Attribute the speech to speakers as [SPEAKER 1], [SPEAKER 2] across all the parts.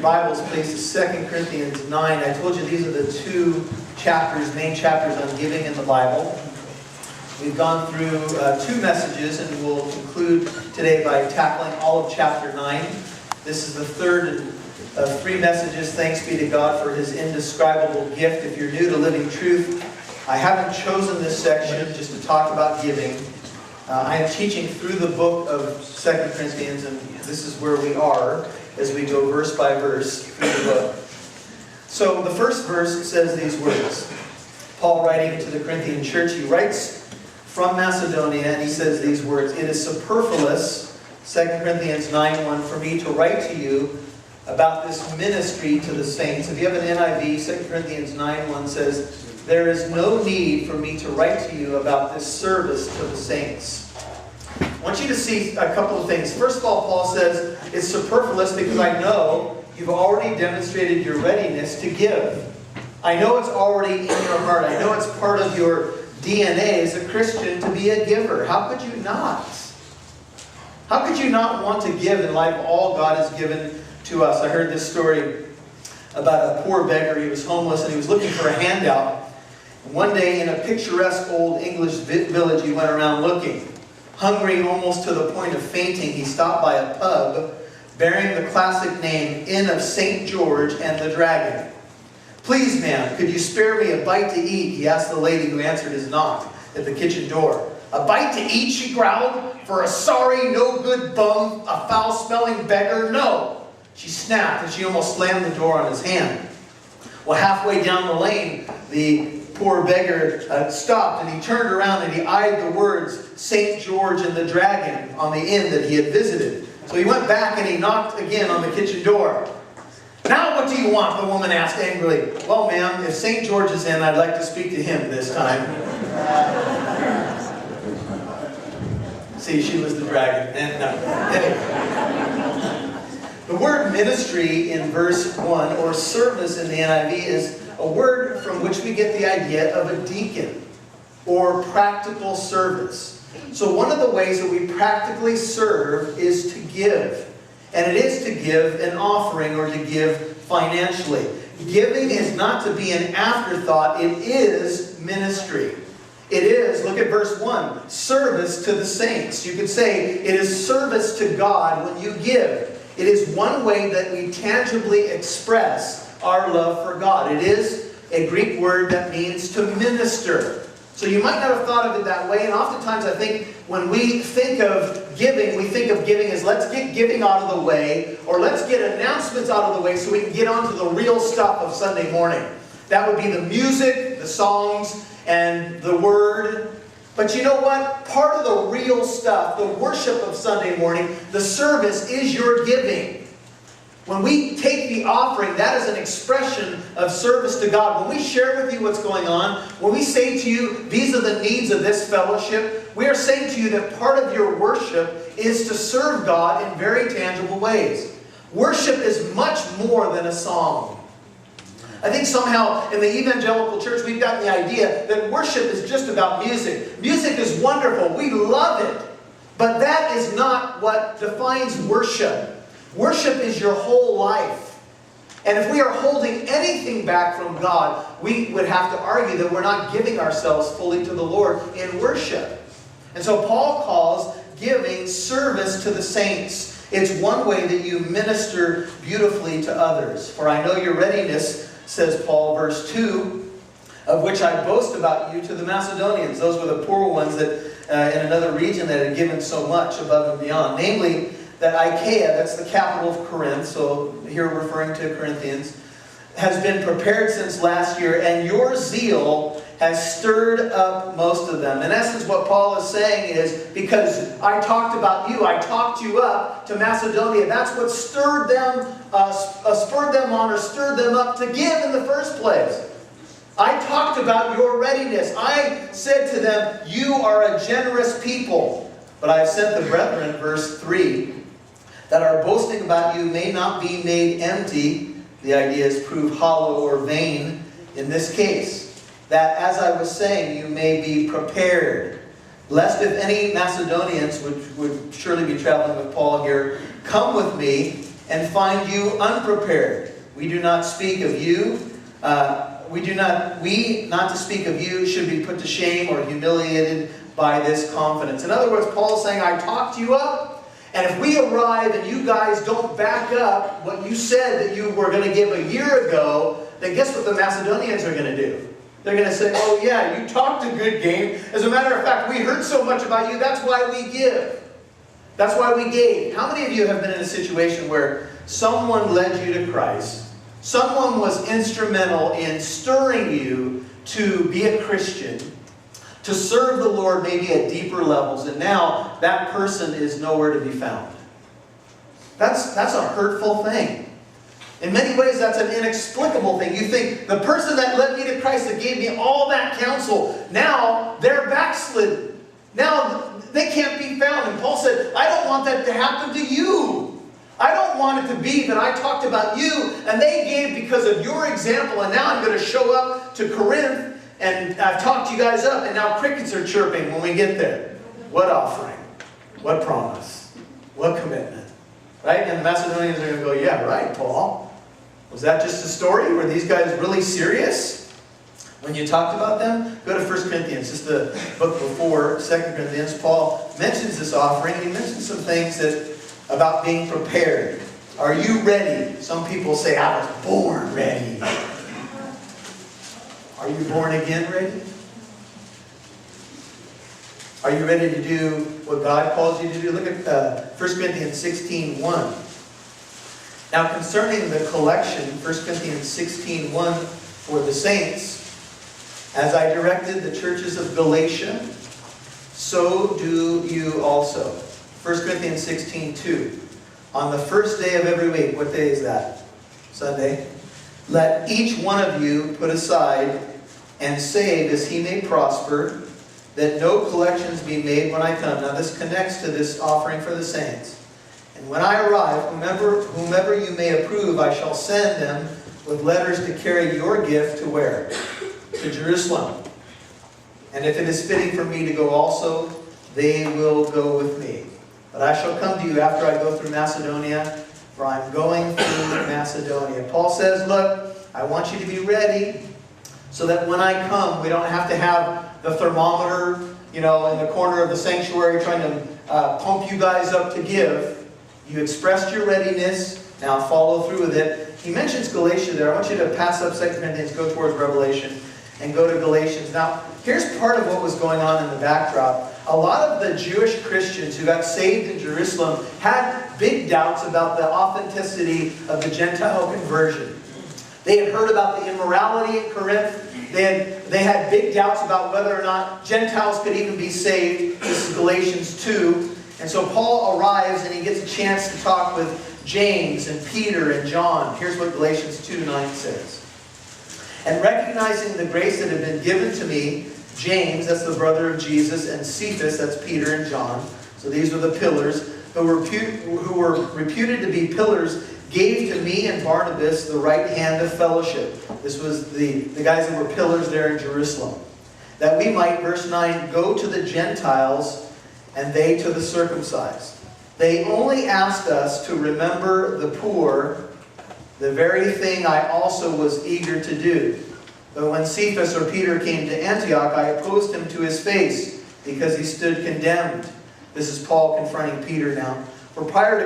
[SPEAKER 1] Bibles, please, to 2 Corinthians 9. I told you these are the two chapters, main chapters on giving in the Bible. We've gone through two messages, and we'll conclude today by tackling all of chapter 9. This is the third of three messages. Thanks be to God for His indescribable gift. If you're new to Living Truth, I haven't chosen this section just to talk about giving. I am teaching through the book of 2 Corinthians, and this is where we are as we go verse by verse through the book. So the first verse says these words. Paul, writing to the Corinthian church, he writes from Macedonia, and he says these words, "It is superfluous," 2 Corinthians 9:1, "for me to write to you about this ministry to the saints." If you have an NIV, 2 Corinthians 9:1 says, "There is no need for me to write to you about this service to the saints." I want you to see a couple of things. First of all, Paul says it's superfluous because I know you've already demonstrated your readiness to give. I know it's already in your heart. I know it's part of your DNA as a Christian to be a giver. How could you not? How could you not want to give in light of all God has given to us? I heard this story about a poor beggar. He was homeless and he was looking for a handout. One day in a picturesque old English village, he went around looking. Hungry almost to the point of fainting, he stopped by a pub bearing the classic name Inn of St. George and the Dragon. "Please, ma'am, could you spare me a bite to eat?" he asked the lady who answered his knock at the kitchen door. "A bite to eat?" she growled. "For a sorry, no-good bum, a foul-smelling beggar? No!" She snapped, and she almost slammed the door on his hand. Well, halfway down the lane, the poor beggar stopped, and he turned around and he eyed the words St. George and the Dragon on the inn that he had visited. So he went back and he knocked again on the kitchen door. "Now what do you want?" the woman asked angrily. "Well, ma'am, if St. George is in, I'd like to speak to him this time." See, she was the dragon. The word ministry in verse 1, or service in the NIV, is a word from which we get the idea of a deacon, or practical service. So one of the ways that we practically serve is to give. And it is to give an offering or to give financially. Giving is not to be an afterthought, it is ministry. It is, look at verse 1, service to the saints. You could say it is service to God when you give. It is one way that we tangibly express our love for God. It is a Greek word that means to minister. So you might not have thought of it that way, and oftentimes I think when we think of giving, we think of giving as let's get giving out of the way, or let's get announcements out of the way so we can get on to the real stuff of Sunday morning. That would be the music, the songs, and the word. But you know what? Part of the real stuff, the worship of Sunday morning, the service, is your giving. When we take the offering, that is an expression of service to God. When we share with you what's going on, when we say to you, these are the needs of this fellowship, we are saying to you that part of your worship is to serve God in very tangible ways. Worship is much more than a song. I think somehow in the evangelical church we've gotten the idea that worship is just about music. Music is wonderful. We love it. But that is not what defines worship. Worship is your whole life. And if we are holding anything back from God, we would have to argue that we're not giving ourselves fully to the Lord in worship. And so Paul calls giving service to the saints. It's one way that you minister beautifully to others. "For I know your readiness," says Paul, verse 2, "of which I boast about you to the Macedonians." Those were the poor ones that in another region that had given so much above and beyond. Namely, that Achaia, that's the capital of Corinth, so here referring to Corinthians, has been prepared since last year, and your zeal has stirred up most of them. In essence, what Paul is saying is, because I talked about you, I talked you up to Macedonia, that's what stirred them on or stirred them up to give in the first place. I talked about your readiness. I said to them, you are a generous people. But I have sent the brethren, verse 3, that our boasting about you may not be made empty. The idea is prove hollow or vain in this case. That, as I was saying, you may be prepared. Lest if any Macedonians would surely be traveling with Paul here, come with me and find you unprepared. We not to speak of you should be put to shame or humiliated by this confidence. In other words, Paul is saying, I talked you up, and if we arrive and you guys don't back up what you said that you were going to give a year ago, then guess what the Macedonians are going to do? They're going to say, oh yeah, you talked a good game. As a matter of fact, we heard so much about you, that's why we give. That's why we gave. How many of you have been in a situation where someone led you to Christ? Someone was instrumental in stirring you to be a Christian, to serve the Lord maybe at deeper levels, and now that person is nowhere to be found. That's a hurtful thing. In many ways, that's an inexplicable thing. You think, the person that led me to Christ, that gave me all that counsel, now they're backslidden. Now they can't be found. And Paul said, I don't want that to happen to you. I don't want it to be that I talked about you and they gave because of your example, and now I'm going to show up to Corinth and I've talked you guys up and now crickets are chirping when we get there. What offering? What promise? What commitment? Right? And the Macedonians are going to go, yeah, right, Paul. Was that just a story? Were these guys really serious when you talked about them? Go to 1 Corinthians, just the book before 2 Corinthians. Paul mentions this offering. He mentions some things about being prepared. Are you ready? Some people say, I was born ready. Are you born again ready? Are you ready to do what God calls you to do? Look at 1 Corinthians 16:1. Now concerning the collection, 1 Corinthians 16:1, for the saints, as I directed the churches of Galatia, so do you also. 1 Corinthians 16:2. On the first day of every week, what day is that? Sunday. Let each one of you put aside and save as he may prosper, that no collections be made when I come. Now this connects to this offering for the saints. And when I arrive, whomever you may approve, I shall send them with letters to carry your gift to where? To Jerusalem. And if it is fitting for me to go also, they will go with me. But I shall come to you after I go through Macedonia, for I'm going through Macedonia. Paul says, look, I want you to be ready so that when I come, we don't have to have the thermometer, in the corner of the sanctuary trying to pump you guys up to give. You expressed your readiness. Now follow through with it. He mentions Galatia there. I want you to pass up 2 Corinthians, go towards Revelation, and go to Galatians. Now, here's part of what was going on in the backdrop. A lot of the Jewish Christians who got saved in Jerusalem had big doubts about the authenticity of the Gentile conversion. They had heard about the immorality in Corinth. They had big doubts about whether or not Gentiles could even be saved. This is Galatians 2. And so Paul arrives and he gets a chance to talk with James and Peter and John. Here's what Galatians 2:9 says. And recognizing the grace that had been given to me, James, that's the brother of Jesus, and Cephas, that's Peter and John. So these were the pillars, who were reputed to be pillars, gave to me and Barnabas the right hand of fellowship. This was the guys that were pillars there in Jerusalem. That we might, verse 9, go to the Gentiles and they to the circumcised. They only asked us to remember the poor, the very thing I also was eager to do. But when Cephas or Peter came to Antioch, I opposed him to his face, because he stood condemned. This is Paul confronting Peter now. For prior to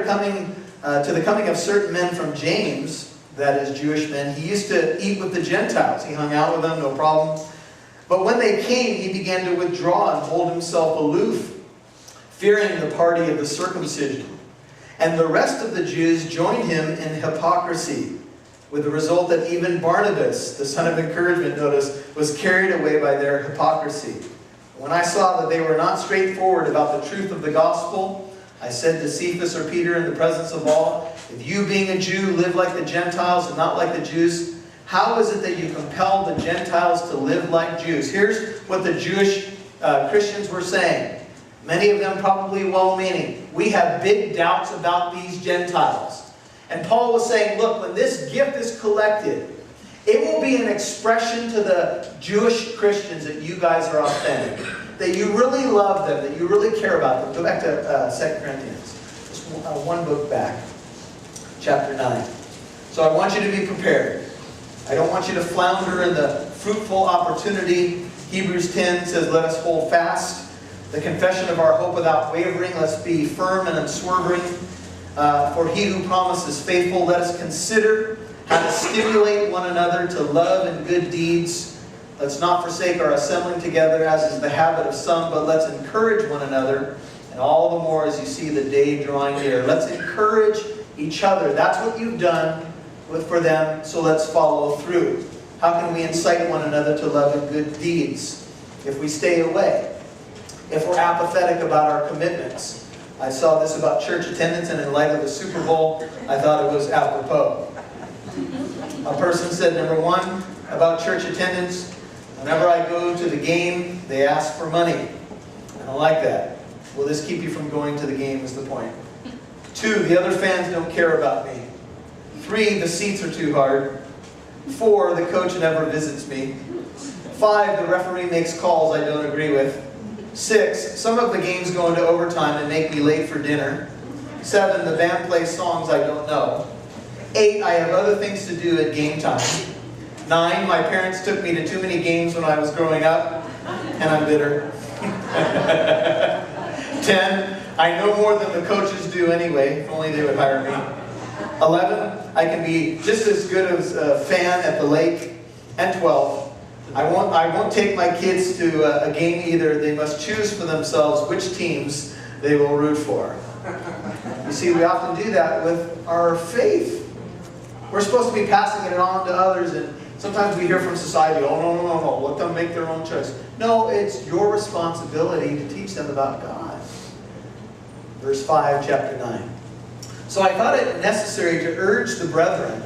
[SPEAKER 1] the coming of certain men from James, that is Jewish men, he used to eat with the Gentiles. He hung out with them, no problem. But when they came, he began to withdraw and hold himself aloof, fearing the party of the circumcision. And the rest of the Jews joined him in hypocrisy, with the result that even Barnabas, the son of encouragement, notice, was carried away by their hypocrisy. When I saw that they were not straightforward about the truth of the gospel, I said to Cephas or Peter in the presence of all, if you being a Jew live like the Gentiles and not like the Jews, how is it that you compel the Gentiles to live like Jews? Here's what the Jewish Christians were saying. Many of them probably well-meaning. We have big doubts about these Gentiles. And Paul was saying, look, when this gift is collected, it will be an expression to the Jewish Christians that you guys are authentic, that you really love them, that you really care about them. Go back to 2 Corinthians, just one book back. chapter 9. So I want you to be prepared. I don't want you to flounder in the fruitful opportunity. Hebrews 10 says, let us hold fast the confession of our hope without wavering. Let's be firm and unswerving. For he who promises faithful. Let us consider how to stimulate one another to love and good deeds. Let's not forsake our assembling together, as is the habit of some, but let's encourage one another, and all the more as you see the day drawing near. Let's encourage each other. That's what you've done for them, so let's follow through. How can we incite one another to love and good deeds? If we stay away, if we're apathetic about our commitments. I saw this about church attendance, and in light of the Super Bowl, I thought it was apropos. A person said, number one, about church attendance, whenever I go to the game, they ask for money. I don't like that. Will this keep you from going to the game is the point. 2, the other fans don't care about me. 3, the seats are too hard. 4, the coach never visits me. 5, the referee makes calls I don't agree with. 6, some of the games go into overtime and make me late for dinner. 7, the band plays songs I don't know. 8, I have other things to do at game time. 9, my parents took me to too many games when I was growing up, and I'm bitter. 10, I know more than the coaches do anyway, if only they would hire me. 11, I can be just as good as a fan at the lake. And 12, I won't take my kids to a game either. They must choose for themselves which teams they will root for. You see, we often do that with our faith. We're supposed to be passing it on to others, and sometimes we hear from society, oh, no, let them make their own choice. No, it's your responsibility to teach them about God. Verse 5, chapter 9. So I thought it necessary to urge the brethren,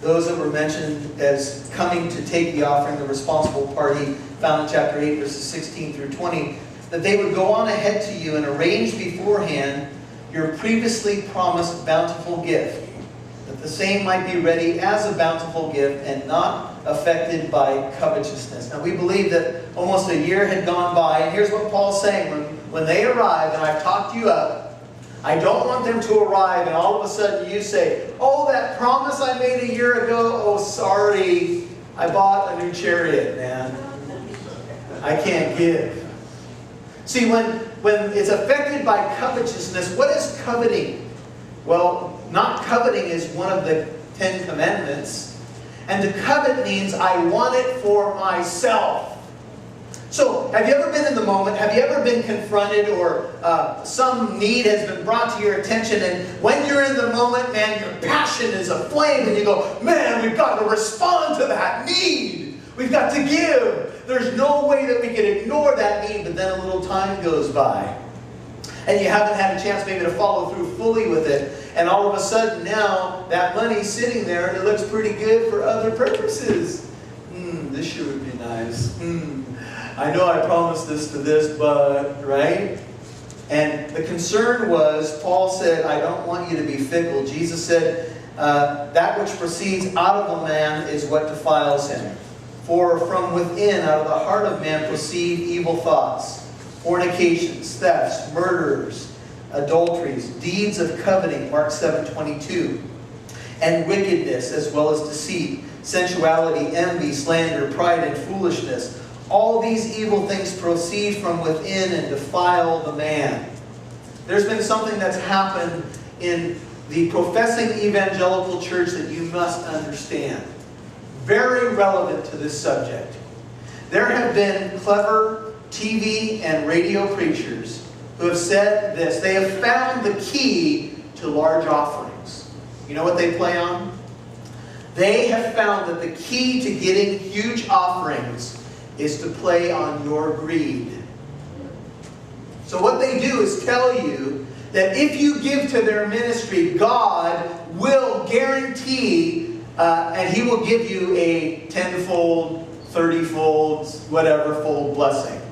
[SPEAKER 1] those that were mentioned as coming to take the offering, the responsible party, found in chapter 8, verses 16 through 20, that they would go on ahead to you and arrange beforehand your previously promised bountiful gift, that the same might be ready as a bountiful gift and not affected by covetousness. Now we believe that almost a year had gone by, and here's what Paul's saying. When they arrive, and I've talked you up, I don't want them to arrive and all of a sudden you say, oh, that promise I made a year ago, oh, sorry, I bought a new chariot, man. I can't give. See, when it's affected by covetousness, what is coveting? Well, not coveting is one of the 10 commandments. And to covet means I want it for myself. So, have you ever been in the moment? Have you ever been confronted or some need has been brought to your attention, and when you're in the moment, man, your passion is aflame and you go, man, we've got to respond to that need. We've got to give. There's no way that we can ignore that need, but then a little time goes by. And you haven't had a chance maybe to follow through fully with it. And all of a sudden now, that money's sitting there and it looks pretty good for other purposes. This sure would be nice. I know I promised this to this, but, right? And the concern was, Paul said, I don't want you to be fickle. Jesus said, that which proceeds out of a man is what defiles him. For from within, out of the heart of man, proceed evil thoughts, fornications, thefts, murders, adulteries, deeds of coveting, Mark 7:22, and wickedness, as well as deceit, sensuality, envy, slander, pride, and foolishness. All these evil things proceed from within and defile the man. There's been something that's happened in the professing evangelical church that you must understand. Very relevant to this subject. There have been clever TV and radio preachers who have said this. They have found the key to large offerings. You know what they play on? They have found that the key to getting huge offerings is to play on your greed. So what they do is tell you that if you give to their ministry, God will guarantee, and He will give you a 10-fold, 30-fold, whatever fold blessing.